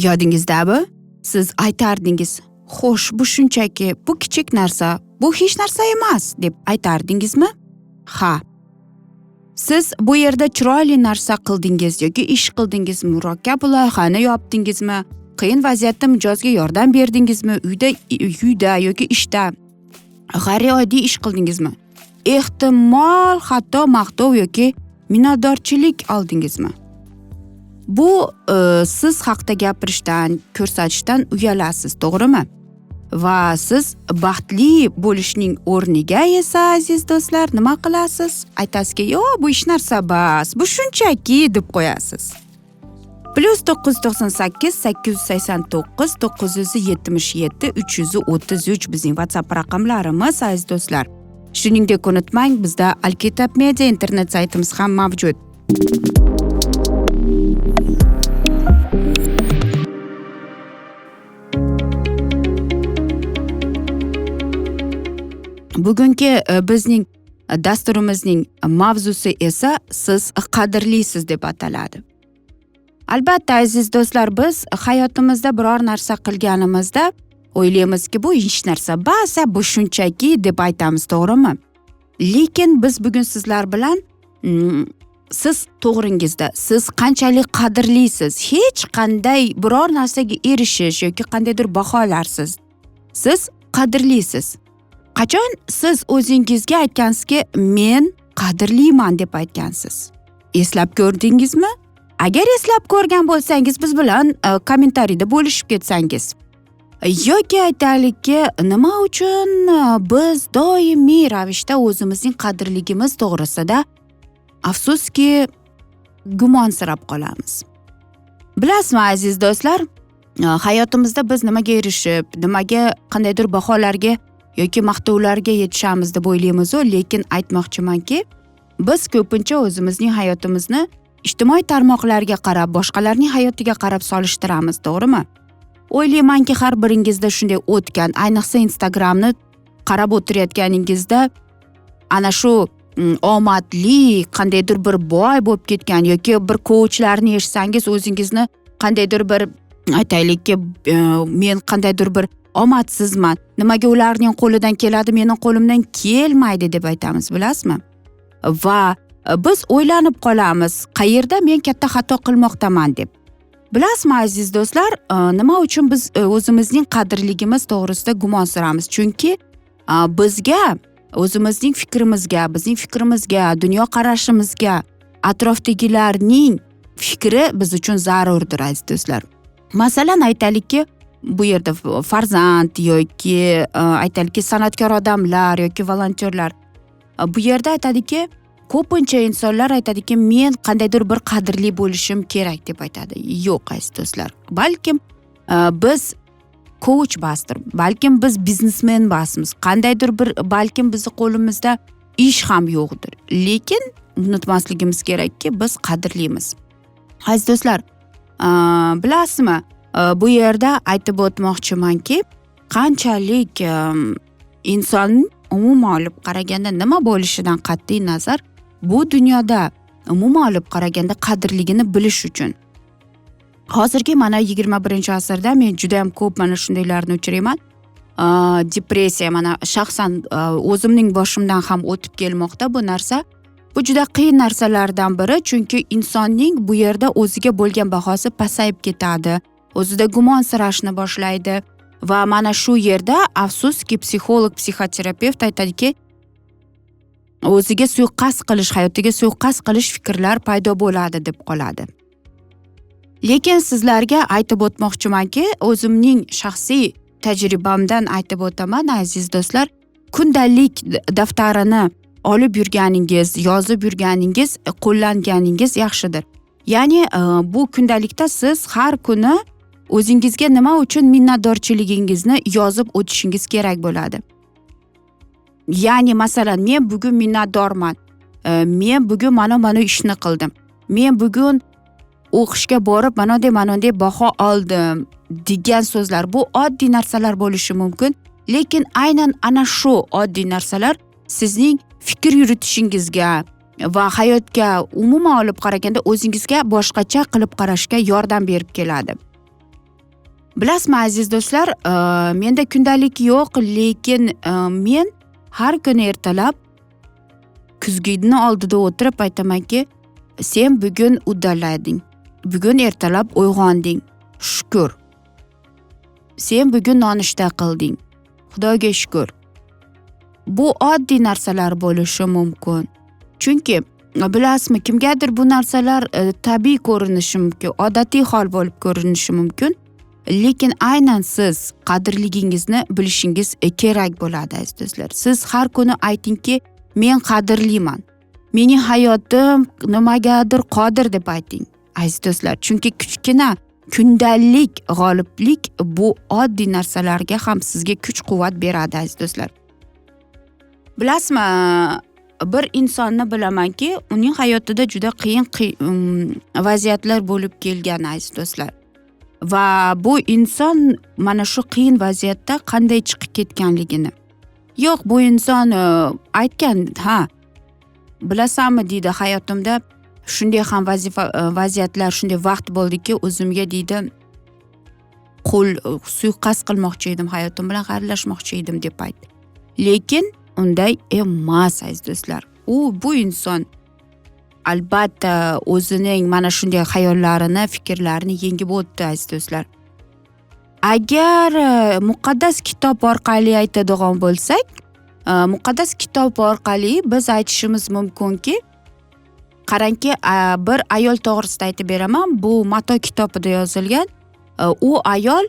yodingizda bu? Siz aytardingiz, xo'sh, bu shunchaki, bu kichik narsa, bu hech narsa emas deb aytardingizmi? Ha. Siz bu yerda chiroyli narsa qildingiz yoki ish qildingiz, murakkab loyihani yopdingizmi? Qiyin vaziyatda mijozga yordam berdingizmi? Uyda yoki ishda g'ayrioddiy ish qildingizmi? Ehtimol hatto maqtov yoki minnatdorchilik oldingizmi? Bu siz haqida gapirishdan, ko'rsatishdan uyalasiz, to'g'rimi? Va siz baxtli bo'lishning o'rniga esa, aziz do'stlar, nima qilasiz? Aytasizki, "Yo, bu ish narsa bas, bu shunchaki" deb qo'yasiz. +998 889 977 333 bizning WhatsApp raqamlarimiz, aziz do'stlar. Shuningdek, unutmang, bizda Alkitab Media internet saytimiz ham mavjud. Bugungi bizning dasturimizning mavzusi esa siz qadrlisiz deb ataladi. Albatta, aziz do'stlar, biz hayotimizda biror narsa qilganimizda o'ylaymizki, bu hech narsa, bas, bu shunchaki deb aytamiz, to'g'rimi? Lekin biz bugun sizlar bilan siz to'g'ringizda, siz qanchalik qadrlisiz, hech qanday biror narsaga erishish yoki qandaydir baholarsiz. Siz qadrlisiz. Qachon siz o'zingizga aytgansizki, men qadrliman deb aytgansiz? Eslab ko'rdingizmi? Agar eslab ko'rgan bo'lsangiz, biz bilan kommentariyda bo'lishib ketsangiz. Yoki aytaylikki, nima uchun biz doimiy ravishda o'zimizning qadrligimiz to'g'risida afsuski gumonsirab qolamiz. Bilasizmi, aziz do'stlar, hayotimizda biz nimaga erishib, nimaga qandaydir baholarga yoki maqtovlarga yetishamiz deb o'ylaymiz-u, lekin aytmoqchimanki, biz ko'pincha o'zimizning hayotimizni ijtimoiy tarmoqlarga qarab, boshqalarning hayotiga qarab solishtiramiz, to'g'rimi? O'ylaymanki, har biringizda shunday o'tgan, ayniqsa Instagramni qarab o'tirayotganingizda ana shu omadli, qandaydir bir boy bo'lib ketgan yoki bir coachlarni eshitsangiz, o'zingizni qandaydir bir aytaylikki, men qandaydir bir omadsizman, nimaga ularning qo'lidan keladi, mening qo'limdan kelmaydi deb aytamiz, bilasizmi? Va biz o'ylanib qolamiz, qayerda men katta xato qilmoqdaman deb. Bilasizmi, aziz do'stlar, nima uchun biz o'zimizning qadrligimiz to'g'risida gumonsiramiz? Chunki bizga, o'zimizning fikrimizga, bizning fikrimizga, dunyo qarashimizga atrofdagilarning fikri biz uchun zarurdir, aziz do'stlar. Masalan, aytaylikki, bu yerda farzand yoki aytaylikki san'atkor odamlar yoki volontyorlar bu yerda aytadiki, ko'pincha insonlar aytadiki, men qandaydir bir qadrli bo'lishim kerak deb aytadi. Yo'q, aziz do'stlar. Balkim biz coach basdir, balkim biz biznesmen basmiz, qandaydir bir balkim bizni qo'limizda ish ham yo'qdir. Lekin unutmasligimiz kerakki, biz qadrlimiz. Aziz do'stlar, bilasizmi, bu yerda aytib o'tmoqchimanki, qanchalik inson umuman olib qaraganda nima bo'lishidan qat'iy nazar, bu dunyoda umuman olib qaraganda qadrligini bilish uchun. Hozirgi mana 21-asrda men juda ham ko'p mana shundaylarni uchrayman. Depressiya, mana shaxsan o'zimning boshimdan ham o'tib kelmoqda bu narsa. Bu juda qiyin narsalardan biri, chunki insonning bu yerda o'ziga bo'lgan bahosi pasayib ketadi. O'zida gumonsirashni boshlaydi va mana shu yerda afsuski psixolog, psixoterapevt aytadiki, o'ziga suiqasd qilish, hayotiga suiqasd qilish fikrlar paydo bo'ladi deb qoladi. Lekin sizlarga aytib o'tmoqchimanki, o'zimning shaxsiy tajribamdan aytib o'taman, aziz do'stlar, kundalik daftarini olib yurganingiz, yozib yurganingiz, qo'llanganingiz yaxshidir. Ya'ni bu kundalikda siz har kuni o'zingizga nima uchun minnatdorchiligingizni yozib o'tishingiz kerak bo'ladi. Ya'ni masalan, men bugun minnatdorman. Men bugun mana ishni qildim. Men bugun o'qishga borib mana baho oldim degan so'zlar, bu oddiy narsalar bo'lishi mumkin, lekin aynan ana shu oddiy narsalar sizning fikr yuritishingizga va hayotga umuman olib qaraganda o'zingizga boshqacha qilib qarashga yordam berib keladi. Bilasizmi aziz do'stlar, menda kundalik yo'q, lekin men har kuni ertalab kuzgini oldida o'tirib aytamanki, sen bugun uddalading, bugun ertalab uyg'onding, shukr. Sen bugun nonushta qilding, Xudoga shukr. Bu oddiy narsalar bo'lishi mumkin. Chunki bilasizmi, kimgadir bu narsalar tabiiy ko'rinishi mumkin, odatiy hol bo'lib ko'rinishi mumkin. Lekin aynan siz qadrligingizni bilishingiz kerak bo'ladi aziz do'stlar. Siz har kuni aytingki, men qadrliman. Mening hayotim nimagadir qodir deb ayting aziz do'stlar. Chunki kichkina kundalik g'oliblik bu oddiy narsalarga ham sizga kuch-quvvat beradi aziz do'stlar. Bilasizmi, bir insonni bilamanki, uning hayotida juda qiyin vaziyatlar bo'lib kelgan aziz do'stlar. Va bu inson mana shu qiyin vaziyatda qanday chiqib ketganligini. Yo'q, bu inson aytgan, ha, bilasanmi deydi, hayotimda shunday ham vaziyatlar, shunday vaqt bo'ldiki, o'zimga deydi, suiqasd qilmoqchi edim, hayotim bilan xayrlashmoqchi edim deb aytdi. Lekin unday emas aziz do'stlar. Bu inson albatta o'zining mana shunday xayollarini, fikrlarini yengib o'tdi aziz do'stlar. Agar muqaddas kitob orqali aytadigan bo'lsak, muqaddas kitob orqali biz aytishimiz mumkinki, qarangki, bir ayol to'g'risida aytib beraman. Bu Mato kitobida yozilgan. U ayol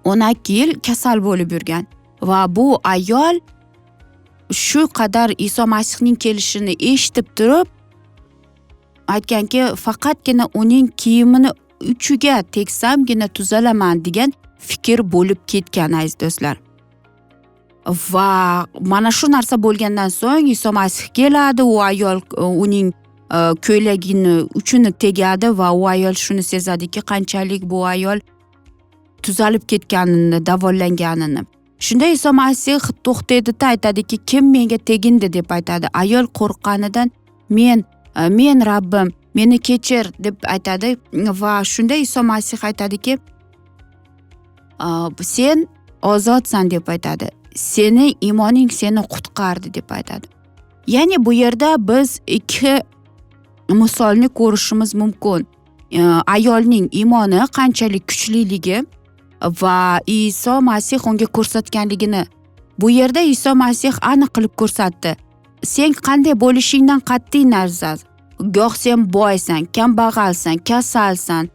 12 yil kasal bo'lib yurgan va bu ayol shu qadar Iso Masihning kelishini eshitib turib aytganki, faqatgina uning kiyimini uchiga teksamgina tuzalaman degan fikr bo'lib ketgan aziz do'stlar. Va mana shu narsa bo'lgandan so'ng Iso Masih keladi, u ayol uning ko'ylagini uchini tegadi va u ayol shuni sezadiki, qanchalik bu ayol tuzalib ketganini, davolanganini. Shunda Iso Masih to'xtaydi-da, aytadiki, kim menga tegindi deb aytadi. Ayol qo'rqqanidan men Rabbim, meni kechir deb aytadi va shunda Iso Masih aytadiki, sen ozodsan deb aytadi. Seni iymoning seni qutqardi deb aytadi. Ya'ni bu yerda biz ikki misolni ko'rishimiz mumkin. Ayolning iymoni qanchalik kuchliligi va Iso Masih unga ko'rsatganligini. Bu yerda Iso Masih aniq qilib ko'rsatdi. Sen qanday bo'lishingdan qat'iy nazar, goh sen boysan, kambag'alsan, kasalsan,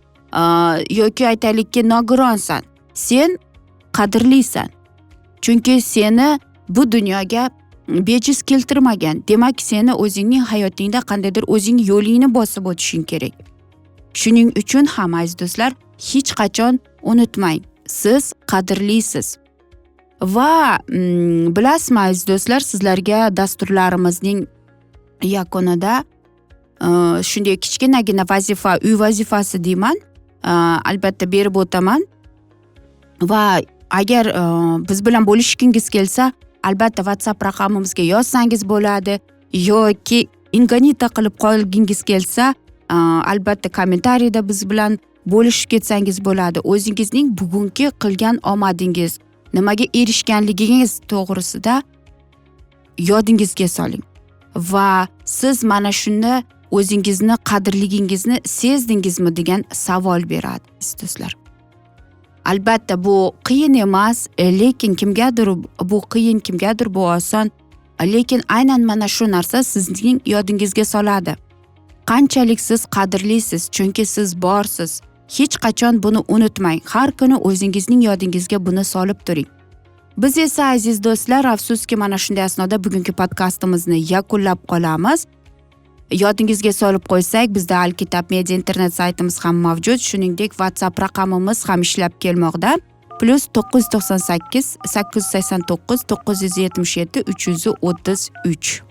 yoki aytaylikki nogironsan, sen qadrlisan. Chunki seni bu dunyoga bejiz keltirmagan. Demak, seni o'zingning hayotingda qandaydir o'zing yo'lingni bosib o'tishing kerak. Shuning uchun ham aziz do'stlar, hech qachon unutmang, siz qadrlisiz. Va bilasizmi aziz do'stlar, sizlarga dasturlarimizning yakunida shunday kichkinagina vazifa, uy vazifasi deyman, albatta berib o'taman. Va agar biz bilan bo'lishgingiz kelsa, albatta WhatsApp raqamimizga yozsangiz bo'ladi, yoki inkognito qilib qolgingiz kelsa, albatta kommentariyada biz bilan bo'lishib ketsangiz bo'ladi. O'zingizning bugungi qilgan omadingiz, nimaga erishganligingiz to'g'risida yodingizga soling. Va siz mana shunda o'zingizni qadrligingizni sezdingizmi degan savol beradi do'stlar. Albatta bu qiyin emas, lekin kimgadir bu qiyin, kimgadir bu oson. Lekin aynan mana shu narsa sizning yodingizga soladi. Qanchalik siz qadrlisiz, chunki siz borsiz. Hech qachon buni unutmang. Har kuni o'zingizning yodingizga buni solib turing. Biz esa aziz do'stlar, afsuski mana shunday asnoda bugungi podkastimizni yakunlab qolamiz. Yodingizga solib qo'ysak, bizda Alkitab Media internet saytimiz ham mavjud, shuningdek WhatsApp raqamimiz ham ishlab kelmoqda. +998 889 977 333.